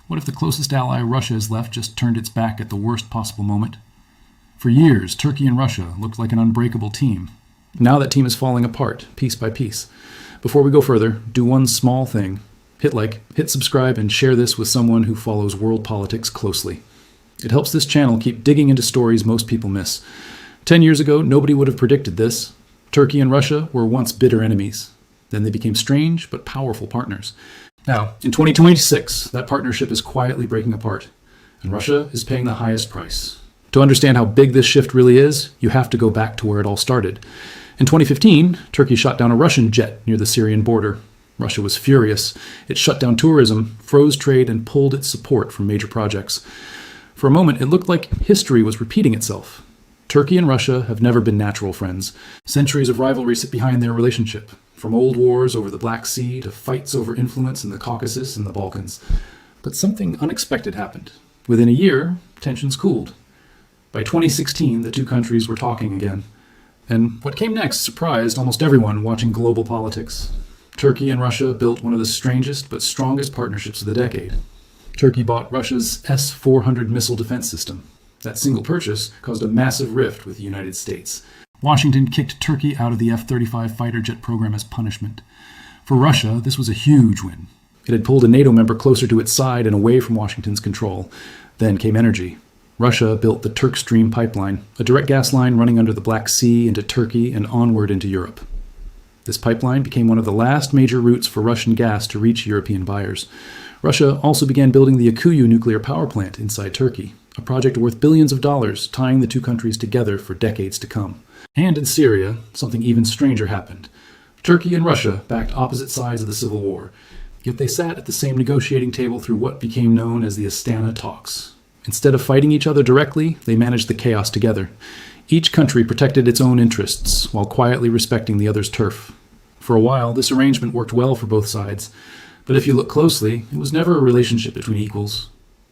What if the closest ally Russia has left just turned its back at the worst possible moment? For years, Turkey and Russia looked like an unbreakable team. Now that team is falling apart, piece by piece. Before we go further, do one small thing. Hit like, hit subscribe, and share this with someone who follows world politics closely. It helps this channel keep digging into stories most people miss. 10 years ago, nobody would have predicted this. Turkey and Russia were once bitter enemies. Then they became strange but powerful partners. Now, in 2026, that partnership is quietly breaking apart, and Russia is paying the highest price. To understand how big this shift really is, you have to go back to where it all started. In 2015, Turkey shot down a Russian jet near the Syrian border. Russia was furious. It shut down tourism, froze trade, and pulled its support from major projects. For a moment, it looked like history was repeating itself. Turkey and Russia have never been natural friends. Centuries of rivalry sit behind their relationship, from old wars over the Black Sea to fights over influence in the Caucasus and the Balkans. But something unexpected happened. Within a year, tensions cooled. By 2016, the two countries were talking again. And what came next surprised almost everyone watching global politics. Turkey and Russia built one of the strangest but strongest partnerships of the decade. Turkey bought Russia's S-400 missile defense system. That single purchase caused a massive rift with the United States. Washington kicked Turkey out of the F-35 fighter jet program as punishment. For Russia, this was a huge win. It had pulled a NATO member closer to its side and away from Washington's control. Then came energy. Russia built the TurkStream pipeline, a direct gas line running under the Black Sea into Turkey and onward into Europe. This pipeline became one of the last major routes for Russian gas to reach European buyers. Russia also began building the Akkuyu nuclear power plant inside Turkey, a project worth billions of dollars, tying the two countries together for decades to come. And in Syria, something even stranger happened. Turkey and Russia backed opposite sides of the civil war, yet they sat at the same negotiating table through what became known as the Astana talks. Instead of fighting each other directly, they managed the chaos together. Each country protected its own interests while quietly respecting the other's turf. For a while, this arrangement worked well for both sides. But if you look closely, it was never a relationship between equals.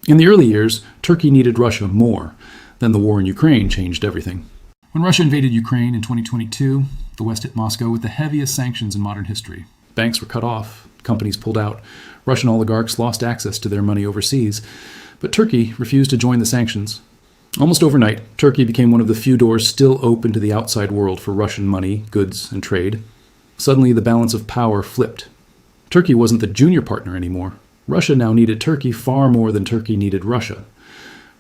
In the early years, Turkey needed Russia more. Then the war in Ukraine changed everything. When Russia invaded Ukraine in 2022, the West hit Moscow with the heaviest sanctions in modern history. Banks were cut off, companies pulled out, Russian oligarchs lost access to their money overseas. But Turkey refused to join the sanctions. Almost overnight, Turkey became one of the few doors still open to the outside world for Russian money, goods, and trade. Suddenly, the balance of power flipped. Turkey wasn't the junior partner anymore. Russia now needed Turkey far more than Turkey needed Russia.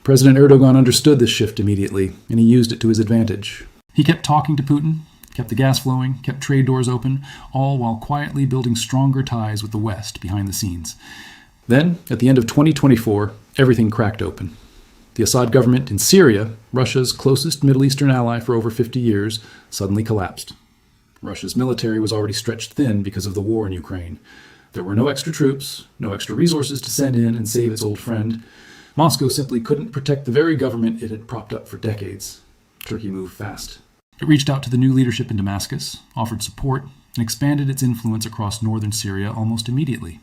President Erdogan understood this shift immediately, and he used it to his advantage. He kept talking to Putin, kept the gas flowing, kept trade doors open, all while quietly building stronger ties with the West behind the scenes. Then, at the end of 2024, everything cracked open. The Assad government in Syria, Russia's closest Middle Eastern ally for over 50 years, suddenly collapsed. Russia's military was already stretched thin because of the war in Ukraine. There were no extra troops, no extra resources to send in and save its old friend. Moscow simply couldn't protect the very government it had propped up for decades. Turkey moved fast. It reached out to the new leadership in Damascus, offered support, and expanded its influence across northern Syria almost immediately.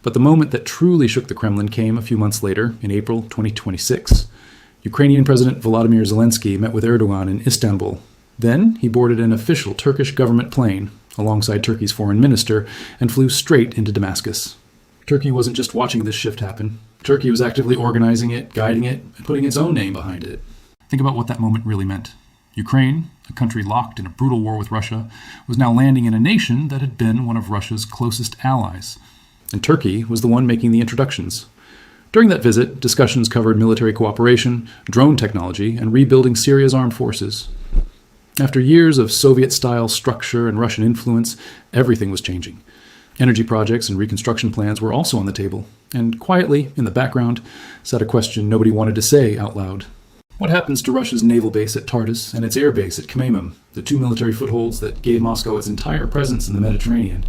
But the moment that truly shook the Kremlin came a few months later, in April 2026. Ukrainian President Vladimir Zelensky met with Erdogan in Istanbul. Then he boarded an official Turkish government plane, alongside Turkey's foreign minister, and flew straight into Damascus. Turkey wasn't just watching this shift happen. Turkey was actively organizing it, guiding it, and putting its own name behind it. Think about what that moment really meant. Ukraine, a country locked in a brutal war with Russia, was now landing in a nation that had been one of Russia's closest allies. And Turkey was the one making the introductions. During that visit, discussions covered military cooperation, drone technology, and rebuilding Syria's armed forces. After years of Soviet-style structure and Russian influence, everything was changing. Energy projects and reconstruction plans were also on the table, and quietly, in the background, sat a question nobody wanted to say out loud. What happens to Russia's naval base at Tartus and its air base at Khmeimim, the two military footholds that gave Moscow its entire presence in the Mediterranean?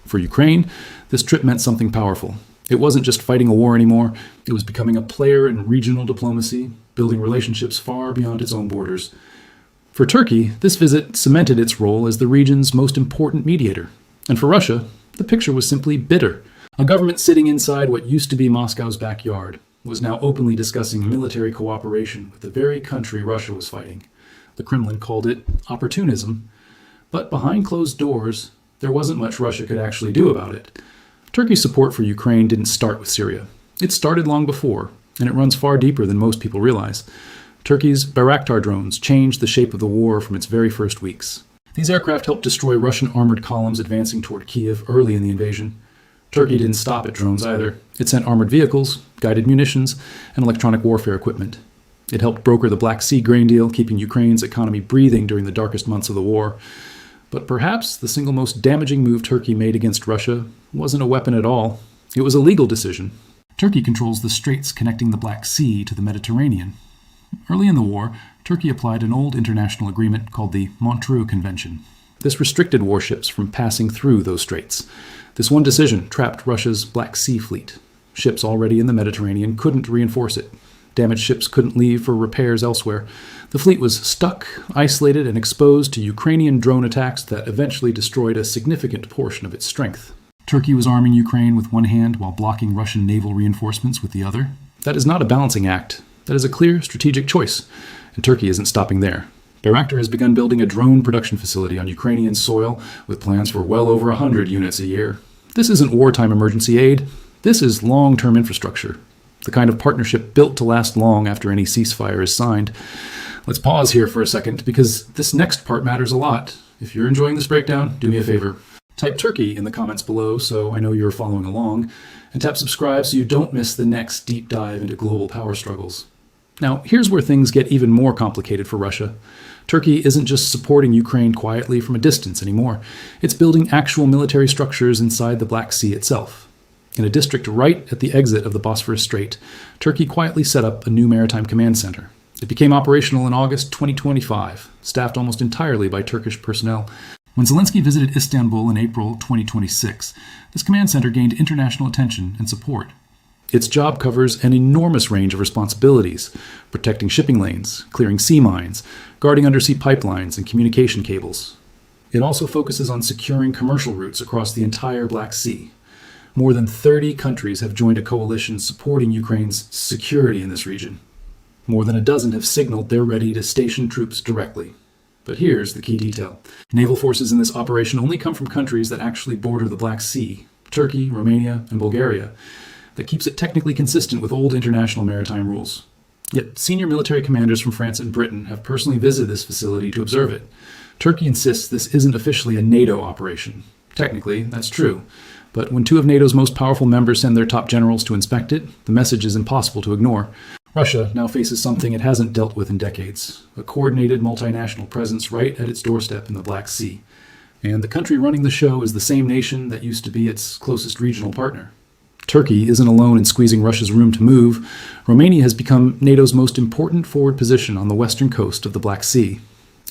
For Ukraine, this trip meant something powerful. It wasn't just fighting a war anymore, it was becoming a player in regional diplomacy, building relationships far beyond its own borders. For Turkey, this visit cemented its role as the region's most important mediator. And for Russia, the picture was simply bitter. A government sitting inside what used to be Moscow's backyard was now openly discussing military cooperation with the very country Russia was fighting. The Kremlin called it opportunism, but behind closed doors, there wasn't much Russia could actually do about it. Turkey's support for Ukraine didn't start with Syria. It started long before, and it runs far deeper than most people realize. Turkey's Bayraktar drones changed the shape of the war from its very first weeks. These aircraft helped destroy Russian armored columns advancing toward Kiev early in the invasion. Turkey didn't stop at drones either. It sent armored vehicles, guided munitions, and electronic warfare equipment. It helped broker the Black Sea grain deal, keeping Ukraine's economy breathing during the darkest months of the war. But perhaps the single most damaging move Turkey made against Russia wasn't a weapon at all. It was a legal decision. Turkey controls the straits connecting the Black Sea to the Mediterranean. Early in the war, Turkey applied an old international agreement called the Montreux Convention. This restricted warships from passing through those straits. This one decision trapped Russia's Black Sea fleet. Ships already in the Mediterranean couldn't reinforce it. Damaged ships couldn't leave for repairs elsewhere. The fleet was stuck, isolated, and exposed to Ukrainian drone attacks that eventually destroyed a significant portion of its strength. Turkey was arming Ukraine with one hand while blocking Russian naval reinforcements with the other. That is not a balancing act. That is a clear strategic choice, and Turkey isn't stopping there. Bayraktar has begun building a drone production facility on Ukrainian soil with plans for well over 100 units a year. This isn't wartime emergency aid. This is long-term infrastructure, the kind of partnership built to last long after any ceasefire is signed. Let's pause here for a second, because this next part matters a lot. If you're enjoying this breakdown, do me a favor. Type Turkey in the comments below so I know you're following along, and tap subscribe so you don't miss the next deep dive into global power struggles. Now, here's where things get even more complicated for Russia. Turkey isn't just supporting Ukraine quietly from a distance anymore. It's building actual military structures inside the Black Sea itself. In a district right at the exit of the Bosphorus Strait, Turkey quietly set up a new maritime command center. It became operational in August 2025, staffed almost entirely by Turkish personnel. When Zelensky visited Istanbul in April 2026, this command center gained international attention and support. Its job covers an enormous range of responsibilities: protecting shipping lanes, clearing sea mines, guarding undersea pipelines and communication cables. It also focuses on securing commercial routes across the entire Black Sea. More than 30 countries have joined a coalition supporting Ukraine's security in this region. More than a dozen have signaled they're ready to station troops directly. But here's the key detail. Naval forces in this operation only come from countries that actually border the Black Sea: Turkey, Romania, and Bulgaria. That keeps it technically consistent with old international maritime rules. Yet senior military commanders from France and Britain have personally visited this facility to observe it. Turkey insists this isn't officially a NATO operation. Technically, that's true. But when two of NATO's most powerful members send their top generals to inspect it, the message is impossible to ignore. Russia now faces something it hasn't dealt with in decades: a coordinated multinational presence right at its doorstep in the Black Sea. And the country running the show is the same nation that used to be its closest regional partner. Turkey isn't alone in squeezing Russia's room to move. Romania has become NATO's most important forward position on the western coast of the Black Sea.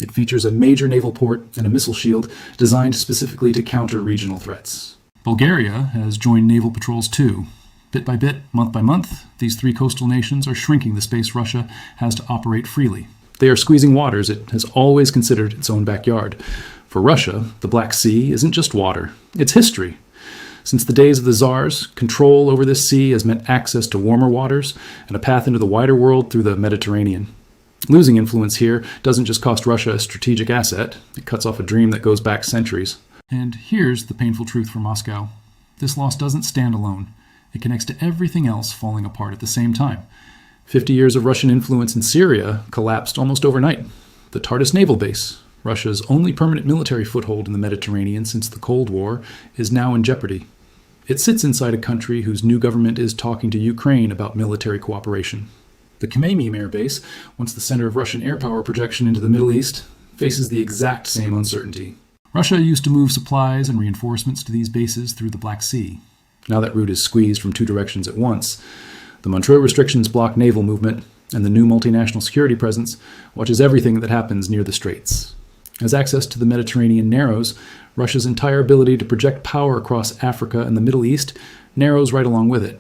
It features a major naval port and a missile shield designed specifically to counter regional threats. Bulgaria has joined naval patrols too. Bit by bit, month by month, these three coastal nations are shrinking the space Russia has to operate freely. They are squeezing waters it has always considered its own backyard. For Russia, the Black Sea isn't just water, it's history. Since the days of the Tsars, control over this sea has meant access to warmer waters and a path into the wider world through the Mediterranean. Losing influence here doesn't just cost Russia a strategic asset, it cuts off a dream that goes back centuries. And here's the painful truth for Moscow. This loss doesn't stand alone. It connects to everything else falling apart at the same time. 50 years of Russian influence in Syria collapsed almost overnight. The Tartus naval base, Russia's only permanent military foothold in the Mediterranean since the Cold War, is now in jeopardy. It sits inside a country whose new government is talking to Ukraine about military cooperation. The Khmeimim air base, once the center of Russian air power projection into the Middle East, faces the exact same uncertainty. Russia used to move supplies and reinforcements to these bases through the Black Sea. Now that route is squeezed from two directions at once. The Montreux restrictions block naval movement, and the new multinational security presence watches everything that happens near the straits. As access to the Mediterranean narrows, Russia's entire ability to project power across Africa and the Middle East narrows right along with it.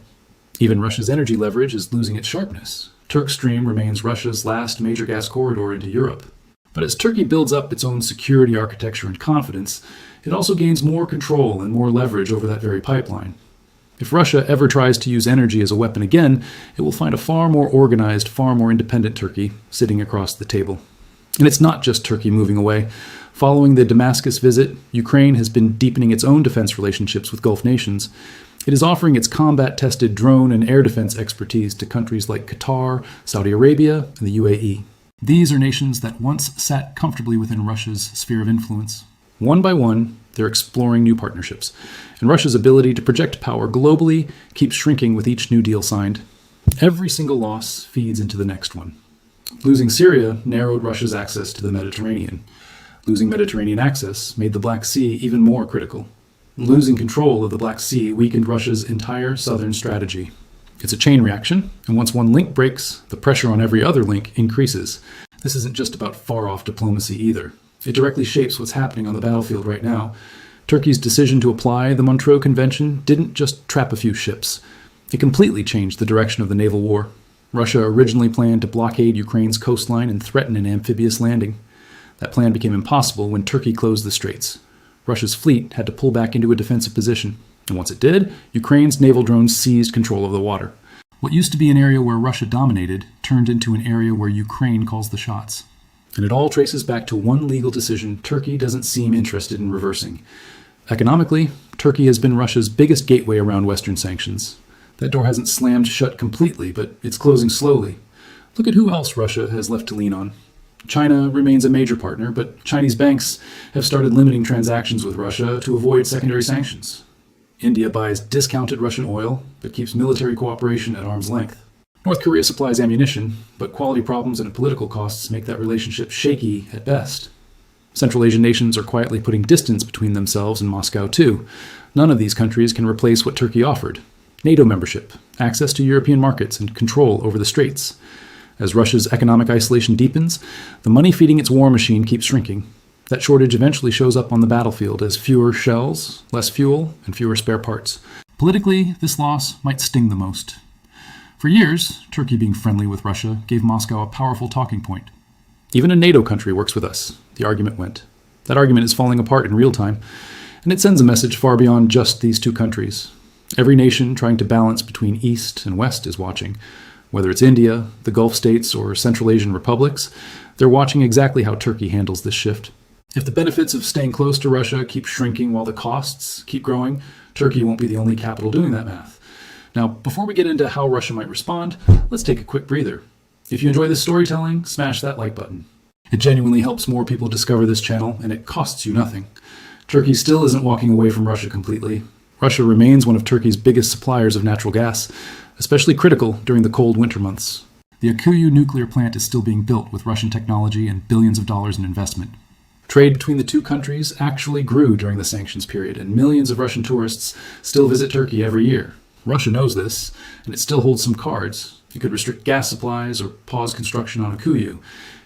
Even Russia's energy leverage is losing its sharpness. TurkStream remains Russia's last major gas corridor into Europe. But as Turkey builds up its own security architecture and confidence, it also gains more control and more leverage over that very pipeline. If Russia ever tries to use energy as a weapon again, it will find a far more organized, far more independent Turkey sitting across the table. And it's not just Turkey moving away. Following the Damascus visit, Ukraine has been deepening its own defense relationships with Gulf nations. It is offering its combat-tested drone and air defense expertise to countries like Qatar, Saudi Arabia, and the UAE. These are nations that once sat comfortably within Russia's sphere of influence. One by one, they're exploring new partnerships, and Russia's ability to project power globally keeps shrinking with each new deal signed. Every single loss feeds into the next one. Losing Syria narrowed Russia's access to the Mediterranean. Losing Mediterranean access made the Black Sea even more critical. Losing control of the Black Sea weakened Russia's entire southern strategy. It's a chain reaction, and once one link breaks, the pressure on every other link increases. This isn't just about far-off diplomacy either. It directly shapes what's happening on the battlefield right now. Turkey's decision to apply the Montreux Convention didn't just trap a few ships. It completely changed the direction of the naval war. Russia originally planned to blockade Ukraine's coastline and threaten an amphibious landing. That plan became impossible when Turkey closed the straits. Russia's fleet had to pull back into a defensive position, and once it did, Ukraine's naval drones seized control of the water. What used to be an area where Russia dominated turned into an area where Ukraine calls the shots. And it all traces back to one legal decision Turkey doesn't seem interested in reversing. Economically, Turkey has been Russia's biggest gateway around Western sanctions. That door hasn't slammed shut completely, but it's closing slowly. Look at who else Russia has left to lean on. China remains a major partner, but Chinese banks have started limiting transactions with Russia to avoid secondary sanctions. India buys discounted Russian oil, but keeps military cooperation at arm's length. North Korea supplies ammunition, but quality problems and political costs make that relationship shaky at best. Central Asian nations are quietly putting distance between themselves and Moscow too. None of these countries can replace what Turkey offered: NATO membership, access to European markets, and control over the straits. As Russia's economic isolation deepens, the money feeding its war machine keeps shrinking. That shortage eventually shows up on the battlefield as fewer shells, less fuel, and fewer spare parts. Politically, this loss might sting the most. For years, Turkey being friendly with Russia gave Moscow a powerful talking point. Even a NATO country works with us, the argument went. That argument is falling apart in real time, and it sends a message far beyond just these two countries. Every nation trying to balance between East and West is watching. Whether it's India, the Gulf states, or Central Asian republics, they're watching exactly how Turkey handles this shift. If the benefits of staying close to Russia keep shrinking while the costs keep growing, Turkey won't be the only capital doing that math. Now, before we get into how Russia might respond, let's take a quick breather. If you enjoy this storytelling, smash that like button. It genuinely helps more people discover this channel, and it costs you nothing. Turkey still isn't walking away from Russia completely. Russia remains one of Turkey's biggest suppliers of natural gas, especially critical during the cold winter months. The Akkuyu nuclear plant is still being built with Russian technology and billions of dollars in investment. Trade between the two countries actually grew during the sanctions period, and millions of Russian tourists still visit Turkey every year. Russia knows this, and it still holds some cards. It could restrict gas supplies or pause construction on Akkuyu.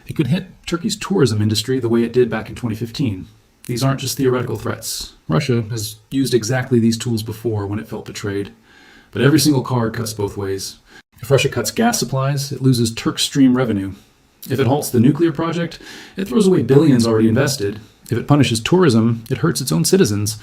It could hit Turkey's tourism industry the way it did back in 2015. These aren't just theoretical threats. Russia has used exactly these tools before when it felt betrayed. But every single card cuts both ways. If Russia cuts gas supplies, it loses TurkStream revenue. If it halts the nuclear project, it throws away billions already invested. If it punishes tourism, it hurts its own citizens.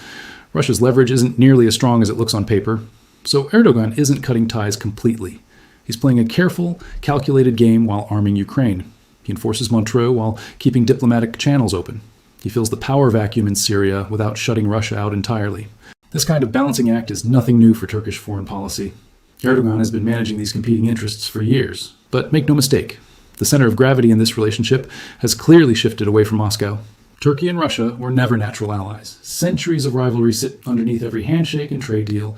Russia's leverage isn't nearly as strong as it looks on paper. So Erdogan isn't cutting ties completely. He's playing a careful, calculated game while arming Ukraine. He enforces Montreux while keeping diplomatic channels open. He fills the power vacuum in Syria without shutting Russia out entirely. This kind of balancing act is nothing new for Turkish foreign policy. Erdogan has been managing these competing interests for years. But make no mistake, the center of gravity in this relationship has clearly shifted away from Moscow. Turkey and Russia were never natural allies. Centuries of rivalry sit underneath every handshake and trade deal.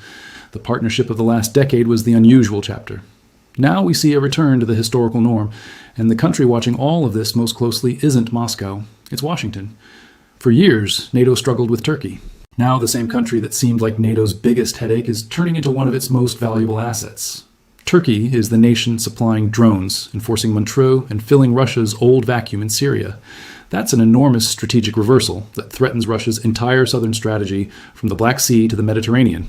The partnership of the last decade was the unusual chapter. Now we see a return to the historical norm, and the country watching all of this most closely isn't Moscow, it's Washington. For years, NATO struggled with Turkey. Now the same country that seemed like NATO's biggest headache is turning into one of its most valuable assets. Turkey is the nation supplying drones, enforcing Montreux, and filling Russia's old vacuum in Syria. That's an enormous strategic reversal that threatens Russia's entire southern strategy from the Black Sea to the Mediterranean.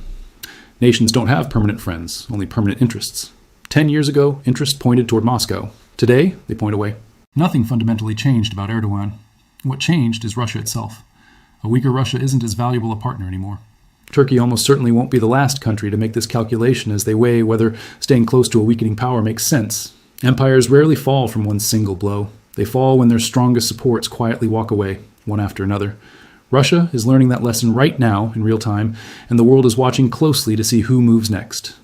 Nations don't have permanent friends, only permanent interests. 10 years ago, interests pointed toward Moscow. Today, they point away. Nothing fundamentally changed about Erdogan. What changed is Russia itself. A weaker Russia isn't as valuable a partner anymore. Turkey almost certainly won't be the last country to make this calculation as they weigh whether staying close to a weakening power makes sense. Empires rarely fall from one single blow. They fall when their strongest supports quietly walk away, one after another. Russia is learning that lesson right now in real time, and the world is watching closely to see who moves next.